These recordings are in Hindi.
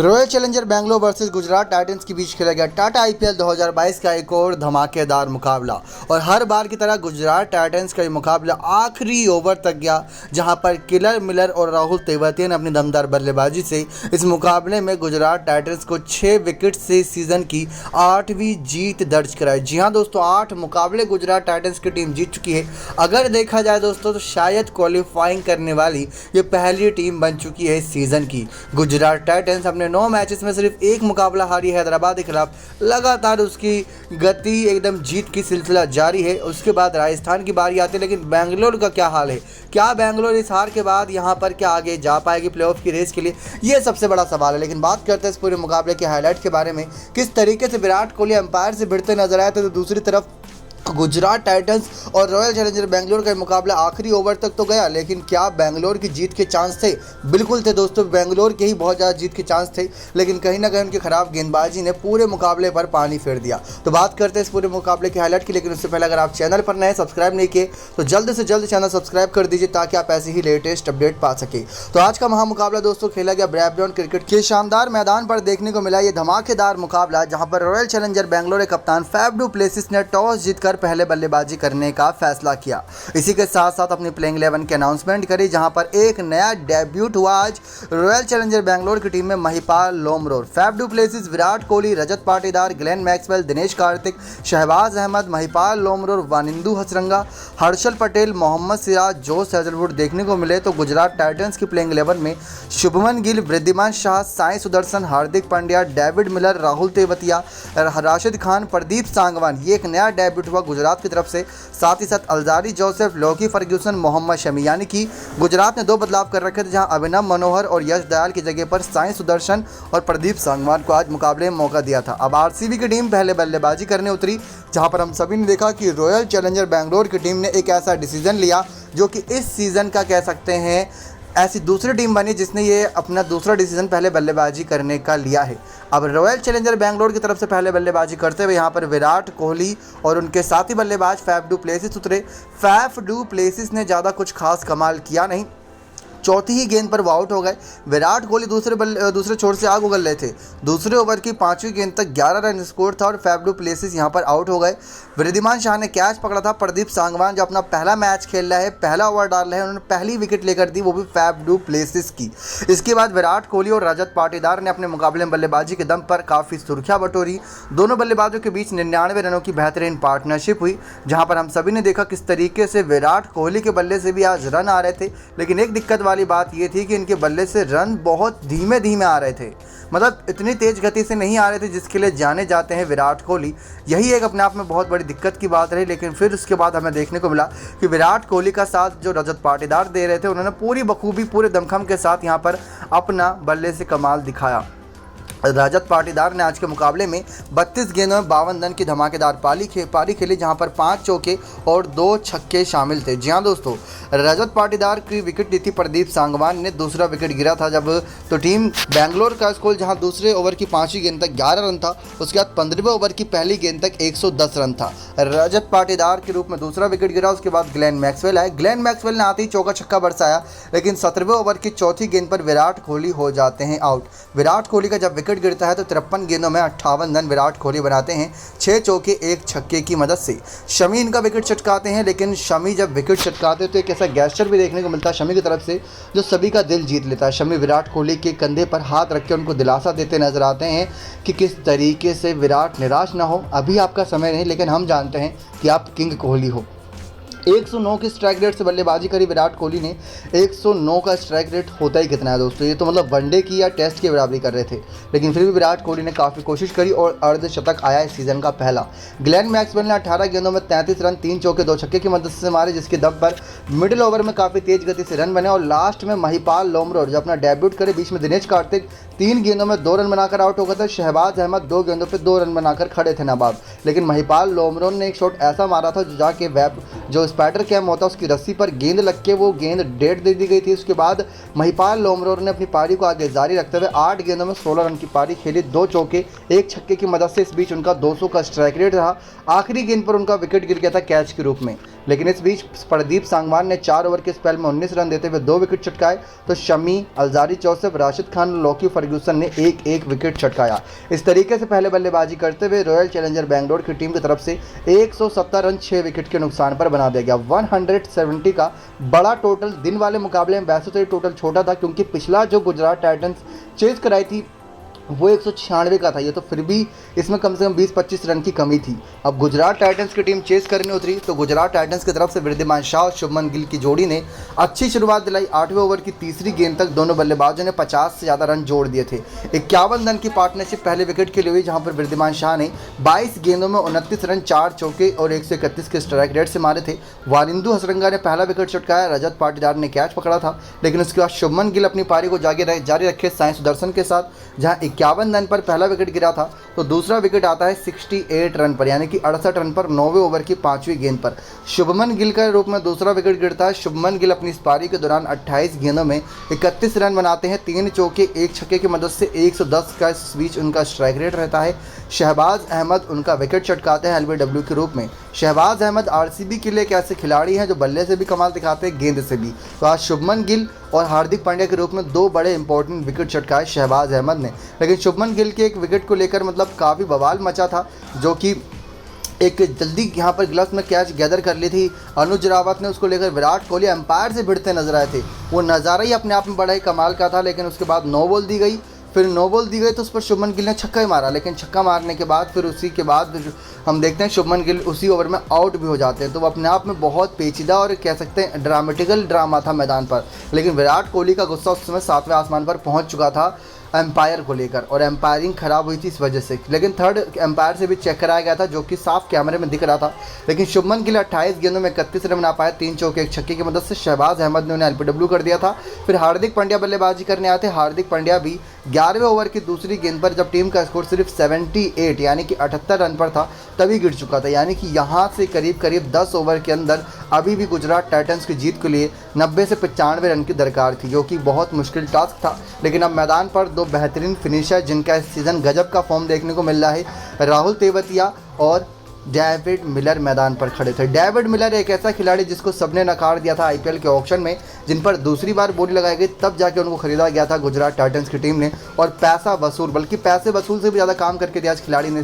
Royal challenger Bangalore versus Gujarat Titans के बीच खेला गया टाटा आईपीएल 2022 का एक और धमाकेदार मुकाबला। और हर बार की तरह गुजरात टाइटंस का ये मुकाबला आखिरी ओवर तक गया, जहां पर किलर मिलर और राहुल तेवतिया ने अपनी दमदार बल्लेबाजी से इस मुकाबले में गुजरात टाइटंस को 6 विकेट से सीजन की 8वीं जीत दर्ज कराई। जी हाँ दोस्तों, 8 मुकाबले गुजरात टाइटंस की टीम जीत चुकी है। अगर देखा जाए दोस्तों तो शायद क्वालिफाइंग करने वाली ये पहली टीम बन चुकी है इस सीज़न की। गुजरात टाइटंस अपने 9 मैचेस में सिर्फ एक मुकाबला हारी है हैदराबाद के खिलाफ। लगातार उसकी गति एकदम जीत की सिलसिला जारी है। उसके बाद राजस्थान की बारी आती है, लेकिन बेंगलोर का क्या हाल है? क्या बेंगलोर इस हार के बाद यहाँ पर क्या आगे जा पाएगी प्लेऑफ की रेस के लिए? ये सबसे बड़ा सवाल है। लेकिन बात करते हैं इस पूरे मुकाबले के हाईलाइट के बारे में। किस तरीके से विराट कोहली अंपायर से भिड़ते नजर आए थे, तो दूसरी तरफ गुजरात टाइटंस और रॉयल चैलेंजर बेंगलोर का मुकाबला आखिरी ओवर तक तो गया, लेकिन क्या बेंगलोर की जीत के चांस थे? बिल्कुल थे दोस्तों, बेंगलोर के ही बहुत ज़्यादा जीत के चांस थे, लेकिन कहीं ना कहीं उनकी खराब गेंदबाजी ने पूरे मुकाबले पर पानी फेर दिया। तो बात करते हैं इस पूरे मुकाबले के हाईलाइट की, लेकिन उससे पहले अगर आप चैनल पर नए सब्सक्राइब नहीं किए तो जल्द से जल्द चैनल सब्सक्राइब कर दीजिए ताकि आप ऐसे ही लेटेस्ट अपडेट पा सके। तो आज का महामुकाबला दोस्तों खेला गया ब्रैडबर्न क्रिकेट के शानदार मैदान पर देखने को मिला ये धमाकेदार मुकाबला, जहां पर रॉयल चैलेंजर बेंगलोर के कप्तान फैफ डू प्लेसिस ने टॉस जीतकर पहले बल्लेबाजी करने का फैसला किया। इसी के साथ साथ अपनी प्लेइंग 11 की अनाउंसमेंट करी, जहां पर एक नया डेब्यूट हुआ आज रॉयल चैलेंजर बेंगलोर की टीम में Mahipal Lomror, Faf du Plessis, Virat Kohli, Rajat Patidar, Glenn Maxwell, Dinesh Karthik, Shahbaz Ahmed, Mahipal Lomror, Wanindu Hasaranga, Harshal Patel, Mohammed Siraj, Josh Hazlewood देखने को मिले। तो गुजरात टाइटंस की प्लेइंग 11 में शुभमन गिल, वृद्धिमान शाह, साई सुदर्शन, हार्दिक पांड्या, डेविड मिलर, राहुल तेवतिया, राशिद खान, प्रदीप सांगवान, ये एक नया डेब्यूट हुआ गुजरात की तरफ से। साथ ही साथ अल्जारी जोसेफ, लौकी फर्ग्यूसन, मोहम्मद शमी, यानी कि गुजरात ने 2 बदलाव कर रखे थे, जहां अभिनव मनोहर और यश दयाल की जगह पर साई सुदर्शन और प्रदीप सांगवान को आज मुकाबले में मौका दिया था। अब आरसीबी की टीम पहले बल्लेबाजी करने उतरी, जहां पर हम सभी ने देखा कि रॉयल चैलेंजर बेंगलोर की टीम ने एक ऐसा डिसीजन लिया जो कि इस सीज़न का कह सकते हैं ऐसी दूसरी टीम बनी जिसने ये अपना दूसरा डिसीजन पहले बल्लेबाजी करने का लिया है। अब रॉयल चैलेंजर बेंगलोर की तरफ से पहले बल्लेबाजी करते हुए यहाँ पर विराट कोहली और उनके साथी बल्लेबाज फैफ डू प्लेसिस उतरे। फैफ डू प्लेसिस ने ज़्यादा कुछ खास कमाल किया नहीं, चौथी ही गेंद पर वो आउट हो गए। विराट कोहली दूसरे छोर से आग उगल रहे थे। दूसरे ओवर की 5वीं गेंद तक 11 रन स्कोर था और फैफ डू प्लेसिस यहाँ पर आउट हो गए। वृद्धिमान शाह ने कैच पकड़ा था। प्रदीप सांगवान जो अपना पहला मैच खेल रहा है, पहला ओवर डाल रहे हैं, उन्होंने पहली विकेट लेकर दी, वो भी फैफ डू प्लेसिस की। इसके बाद विराट कोहली और रजत पाटीदार ने अपने मुकाबले में बल्लेबाजी के दम पर काफ़ी सुर्खियाँ बटोरी। दोनों बल्लेबाजों के बीच 99 रनों की बेहतरीन पार्टनरशिप हुई, जहाँ पर हम सभी ने देखा किस तरीके से विराट कोहली के बल्ले से भी आज रन आ रहे थे। लेकिन एक दिक्कत वाली बात यह थी कि इनके बल्ले से रन बहुत धीमे धीमे आ रहे थे, मतलब इतनी तेज गति से नहीं आ रहे थे जिसके लिए जाने जाते हैं विराट कोहली। यही एक अपने आप में बहुत बड़ी दिक्कत की बात रही। लेकिन फिर उसके बाद हमें देखने को मिला कि विराट कोहली का साथ जो रजत पाटीदार दे रहे थे, उन्होंने पूरी बखूबी पूरे दमखम के साथ यहाँ पर अपना बल्ले से कमाल दिखाया। रजत पाटीदार ने आज के मुकाबले में 32 गेंदों में 52 रन की धमाकेदार पारी खेली, जहां पर 5 चौके और 2 छक्के शामिल थे। जी हाँ दोस्तों, रजत पाटीदार की विकेट ली थी प्रदीप सांगवान ने, दूसरा विकेट गिरा था जब तो टीम बेंगलोर का स्कोर जहां दूसरे ओवर की 5वीं गेंद तक 11 रन था, उसके बाद 15वें ओवर की पहली गेंद तक 110 रन था। रजत पाटीदार के रूप में दूसरा विकेट गिरा। उसके बाद ग्लेन मैक्सवेल आए। ग्लेन मैक्सवेल ने आते ही चौका छक्का बरसाया, लेकिन 17वें ओवर की चौथी गेंद पर विराट कोहली हो जाते हैं आउट। विराट कोहली का जब विकेट गिरता है तो 53 गेंदों में 58 रन विराट कोहली बनाते हैं, 6 चौके 1 छक्के की मदद से। शमी इनका विकेट चटकाते हैं, लेकिन शमी जब विकेट चटकाते हैं तो एक ऐसा गेस्चर भी देखने को मिलता है शमी की तरफ से जो सभी का दिल जीत लेता है। शमी विराट कोहली के कंधे पर हाथ रख के उनको दिलासा देते नजर आते हैं कि किस तरीके से विराट निराश ना हो, अभी आपका समय नहीं, लेकिन हम जानते हैं कि आप किंग कोहली हो। 109 की स्ट्राइक रेट से बल्लेबाजी करी विराट कोहली ने। 109 का स्ट्राइक रेट होता ही कितना है दोस्तों, ये तो मतलब वनडे की या टेस्ट की बराबरी कर रहे थे। लेकिन फिर भी विराट कोहली ने काफ़ी कोशिश करी और अर्धशतक आया इस सीज़न का पहला। ग्लेन मैक्सवेल ने 18 गेंदों में 33 रन, 3 चौके 2 छक्के की मदद से मारे, जिसके दम पर मिडिल ओवर में काफ़ी तेज गति से रन बने। और लास्ट में महिपाल लोमरोर जो अपना डेब्यूट करे, बीच में दिनेश कार्तिक 3 गेंदों में 2 रन बनाकर आउट हो गए थे। शहबाज अहमद 2 गेंदों पर 2 रन बनाकर खड़े थे नाबाद। लेकिन महिपाल लोमरोर ने एक शॉट ऐसा मारा था जो जाके जो स्पाइडर कैम होता है उसकी रस्सी पर गेंद लग के वो गेंद डेड दे दी गई थी। उसके बाद महिपाल लोमरोर ने अपनी पारी को आगे जारी रखते हुए 8 गेंदों में 16 रन की पारी खेली, 2 चौके 1 छक्के की मदद से। इस बीच उनका 200 का स्ट्राइक रेट रहा। आखिरी गेंद पर उनका विकेट गिर गया था कैच के रूप में। लेकिन इस बीच प्रदीप सांगवान ने 4 ओवर के स्पेल में 19 रन देते हुए 2 विकेट चटकाए, तो शमी, अलजारी जोसेफ, राशिद खान और लॉकी फर्ग्यूसन ने एक एक विकेट चटकाया। इस तरीके से पहले बल्लेबाजी करते हुए रॉयल चैलेंजर बैंगलोर की टीम की तरफ से 170 रन 6 विकेट के नुकसान पर बना दिया गया। 170 का बड़ा टोटल दिन वाले मुकाबले में, वैसे तो ये टोटल छोटा था क्योंकि पिछला जो गुजरात टाइटंस चेज कराई थी वो 196 का था, ये तो फिर भी इसमें कम से कम 20-25 रन की कमी थी। अब गुजरात टाइटंस की टीम चेस करने उतरी तो गुजरात टाइटंस की तरफ से वृद्धिमान शाह और शुभमन गिल की जोड़ी ने अच्छी शुरुआत दिलाई। 8वें ओवर की तीसरी गेंद तक दोनों बल्लेबाजों ने 50 से ज़्यादा रन जोड़ दिए थे। 51 रन की पार्टनरशिप पहले विकेट के लिए हुई, जहाँ पर वृद्धिमान शाह ने 22 गेंदों में 29 रन, 4 चौके और 131 के स्ट्राइक रेट से मारे थे। वारिंदु हसरंगा ने पहला विकेट चटकाया, रजत पाटीदार ने कैच पकड़ा था, लेकिन उसके बाद शुभमन गिल अपनी पारी को जारी रखे साई सुदर्शन के साथ, जहाँ 51 रन पर पहला विकेट गिरा था, तो दूसरा विकेट आता है 68 रन पर, यानी कि 68 रन पर 9वें ओवर की 5वीं गेंद पर शुभमन गिल के रूप में दूसरा विकेट गिरता है। शुभमन गिल अपनी इस पारी के दौरान 28 गेंदों में 31 रन बनाते हैं, 3 चौके 1 छक्के की मदद से 110 का इस बीच उनका स्ट्राइक रेट रहता है। शहबाज अहमद उनका विकेट चटकाते हैं एलबीडब्ल्यू के रूप में। शहबाज अहमद आरसीबी के लिए एक ऐसे खिलाड़ी हैं जो बल्ले से भी कमाल दिखाते हैं, गेंद से भी। तो आज शुभमन गिल और हार्दिक पांड्या के रूप में 2 बड़े इंपॉर्टेंट विकेट चटकाए शहबाज अहमद ने, लेकिन शुभमन गिल के एक विकेट को लेकर मतलब काफ़ी बवाल मचा था, जो कि एक जल्दी यहाँ पर ग्लव्स में कैच गैदर कर ली थी अनुज रावत ने, उसको लेकर विराट कोहली एम्पायर से भिड़ते नजर आए थे। वो नज़ारा ही अपने आप में बड़ा ही कमाल का था, लेकिन उसके बाद नो बॉल दी गई, फिर नो बॉल दी गई तो उस पर शुभमन गिल ने छक्का ही मारा, लेकिन छक्का मारने के बाद फिर उसी के बाद हम देखते हैं शुभमन गिल उसी ओवर में आउट भी हो जाते हैं। तो वो अपने आप में बहुत पेचीदा और कह सकते हैं ड्रामेटिकल ड्रामा था मैदान पर, लेकिन विराट कोहली का गुस्सा उस समय 7वें आसमान पर पहुंच चुका था एम्पायर को लेकर, और एम्पायरिंग खराब हुई थी इस वजह से। लेकिन थर्ड एम्पायर से भी चेक कराया गया था, जो कि साफ कैमरे में दिख रहा था। लेकिन शुभमन गिल 28 गेंदों में 31 रन बना पाए, 3 चौके 1 छक्के की मदद से। शहबाज अहमद ने उन्हें एलबीडब्ल्यू कर दिया था। फिर हार्दिक पांड्या बल्लेबाजी करने आए थे। हार्दिक पांड्या भी 11वें ओवर की दूसरी गेंद पर, जब टीम का स्कोर सिर्फ 78 यानी कि 78 रन पर था, तभी गिर चुका था। यानी कि यहाँ से करीब करीब 10 ओवर के अंदर अभी भी गुजरात टाइटंस की जीत के लिए 90 से 95 रन की दरकार थी, जो कि बहुत मुश्किल टास्क था। लेकिन अब मैदान पर 2 बेहतरीन फिनिशर जिनका इस सीज़न गजब का फॉर्म देखने को मिल रहा है, राहुल तेवतिया और डेविड मिलर मैदान पर खड़े थे। डेविड मिलर एक ऐसा खिलाड़ी जिसको सबने नकार दिया था आईपीएल के ऑक्शन में, जिन पर दूसरी बार बोली लगाई गई, तब जाके उनको खरीदा गया था गुजरात टाइटंस की टीम ने, और पैसा वसूल, बल्कि पैसे वसूल से भी ज़्यादा काम करके दिया इस खिलाड़ी ने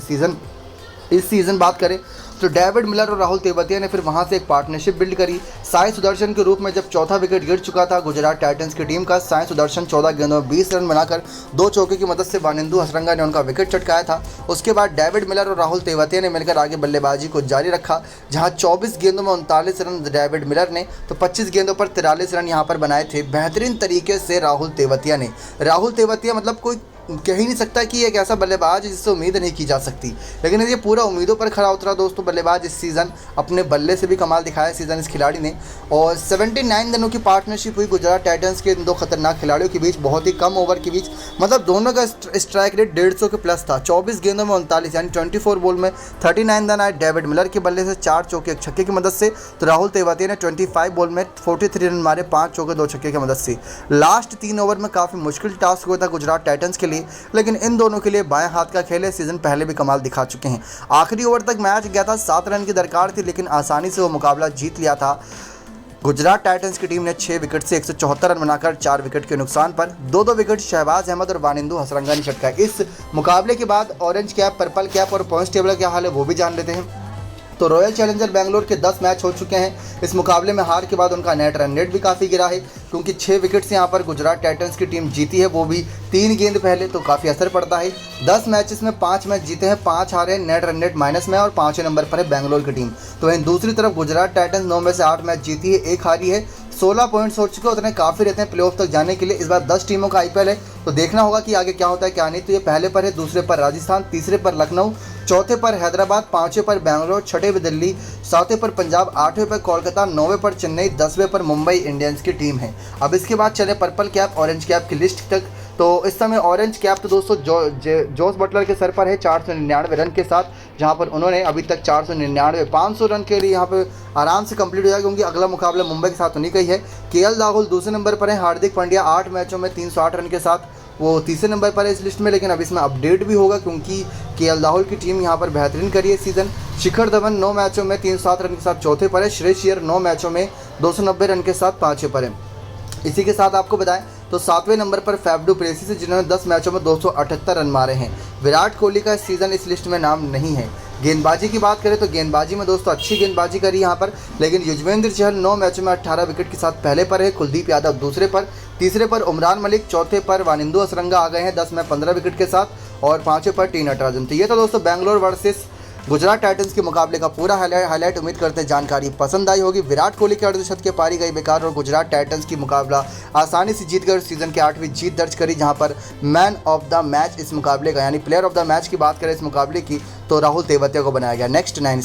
इस सीज़न बात करें तो डेविड मिलर और राहुल तेवतिया ने फिर वहां से एक पार्टनरशिप बिल्ड करी साई सुदर्शन के रूप में। जब चौथा विकेट गिर चुका था गुजरात टाइटंस की टीम का, साई सुदर्शन 14 गेंदों में 20 रन बनाकर 2 चौके की मदद से वानिंदु हसरंगा ने उनका विकेट चटकाया था। उसके बाद डेविड मिलर और राहुल तेवतिया ने मिलकर आगे बल्लेबाजी को जारी रखा, जहां 24 गेंदों में 39 रन डेविड मिलर ने तो 25 गेंदों पर 43 रन यहां पर बनाए थे बेहतरीन तरीके से राहुल तेवतिया ने। राहुल तेवतिया मतलब कोई कह ही नहीं सकता कि एक ऐसा बल्लेबाज है जिससे उम्मीद नहीं की जा सकती, लेकिन ये पूरा उम्मीदों पर खरा उतरा दोस्तों बल्लेबाज इस सीज़न। अपने बल्ले से भी कमाल दिखाया सीज़न इस खिलाड़ी ने, और 79 रनों की पार्टनरशिप हुई गुजरात टाइटंस के इन 2 खतरनाक खिलाड़ियों के बीच, बहुत ही कम ओवर के बीच। मतलब दोनों का स्ट्राइक रेट 150 के प्लस था। 24 गेंदों में 39 यानी 24 बॉल में 39 रन आए डेविड मिलर के बल्ले से, 4 चौके 1 छक्के की मदद से। तो राहुल तेवतिया ने 25 बॉल में 43 रन मारे, 5 चौके 2 छक्के की मदद से। लास्ट 3 ओवर में काफ़ी मुश्किल टास्क हुआ था गुजरात टाइटंस के लिए, लेकिन इन दोनों के लिए बाएं हाथ का खेल है, सीजन पहले भी कमाल दिखा चुके हैं। आखिरी ओवर तक मैच गया था, 7 रन की दरकार थी, लेकिन आसानी से वो मुकाबला जीत लिया था। गुजरात टाइटंस की टीम ने 6 विकेट से 174 रन बनाकर 4 विकेट के नुकसान पर 2-2 विकेट शहबाज अहमद और वानिंदु हसरंगा ने चटकाए। इस मुकाबले के बाद ऑरेंज कैप, पर्पल कैप और पॉइंट्स टेबल का क्या हाल है वो भी जान लेते हैं। तो रॉयल चैलेंजर बैंगलोर के 10 मैच हो चुके हैं। इस मुकाबले में हार के बाद उनका नेट रन रेट भी काफ़ी गिरा है, क्योंकि 6 विकेट से यहाँ पर गुजरात टाइटंस की टीम जीती है, वो भी 3 गेंद पहले, तो काफ़ी असर पड़ता है। 10 मैचेस में 5 मैच जीते हैं, 5 हारे हैं, नेट रन रेट माइनस में, और 5वें नंबर पर है बैंगलोर की टीम। तो वहीं दूसरी तरफ गुजरात टाइटंस 9 में से 8 मैच जीती है, 1 हारी है, 16 पॉइंट्स हो चुके हैं, उतने काफ़ी रहते हैं प्लेऑफ तक जाने के लिए। इस बार 10 टीमों का आईपीएल है, तो देखना होगा कि आगे क्या होता है क्या नहीं। तो ये पहले पर है, दूसरे पर राजस्थान, तीसरे पर लखनऊ, चौथे पर हैदराबाद, 5वें पर बैंगलोर, 6ठे पर दिल्ली, 7वें पर पंजाब, 8वें पर कोलकाता, 9वें पर चेन्नई, 10वें पर मुंबई इंडियंस की टीम है। अब इसके बाद चले पर्पल कैप ऑरेंज कैप की लिस्ट तक। तो इस समय ऑरेंज कैप तो दोस्तों जोस बटलर के सर पर है 499 रन के साथ, जहां पर उन्होंने अभी तक 499 500 रन के लिए यहां पर आराम से कंप्लीट हो जाएगा, क्योंकि अगला मुकाबला मुंबई के साथ होनी गई है। केएल राहुल दूसरे नंबर पर है। हार्दिक पांड्या 8 मैचों में 308 रन के साथ वो तीसरे नंबर पर है इस लिस्ट में, लेकिन अब इसमें अपडेट भी होगा क्योंकि केएल राहुल की टीम यहाँ पर बेहतरीन करी है सीज़न। शिखर धवन 9 मैचों में 307 रन के साथ चौथे पर है। श्रेयस अय्यर 9 मैचों में 290 रन के साथ पाँचवें पर है। इसी के साथ आपको बताएं तो 7वें नंबर पर फैफ डू प्लेसिस है जिन्होंने 10 मैचों में 278 रन मारे हैं। विराट कोहली का इस सीज़न इस लिस्ट में नाम नहीं है। गेंदबाजी की बात करें तो गेंदबाजी में दोस्तों अच्छी गेंदबाजी करी यहाँ पर, लेकिन युजवेंद्र चहल 9 मैचों में 18 विकेट के साथ पहले पर है। कुलदीप यादव दूसरे पर, तीसरे पर उमरान मलिक, चौथे पर वानिंदु असरंगा आ गए हैं 10 में 15 विकेट के साथ, और पाँचवें पर टी नटराजन। तो ये था दोस्तों बेंगलोर वर्सेस गुजरात टाइटंस के मुकाबले का पूरा हाईलाइट। उम्मीद करते हैं जानकारी पसंद आई होगी। विराट कोहली के अर्धशतक के पारी गई बेकार और गुजरात टाइटंस की मुकाबला आसानी से जीत कर सीजन के 8वीं जीत दर्ज करी, जहां पर मैन ऑफ द मैच इस मुकाबले का यानी प्लेयर ऑफ द मैच की बात करें इस मुकाबले की तो राहुल तेवतिया को बनाया गया। नेक्स्ट 9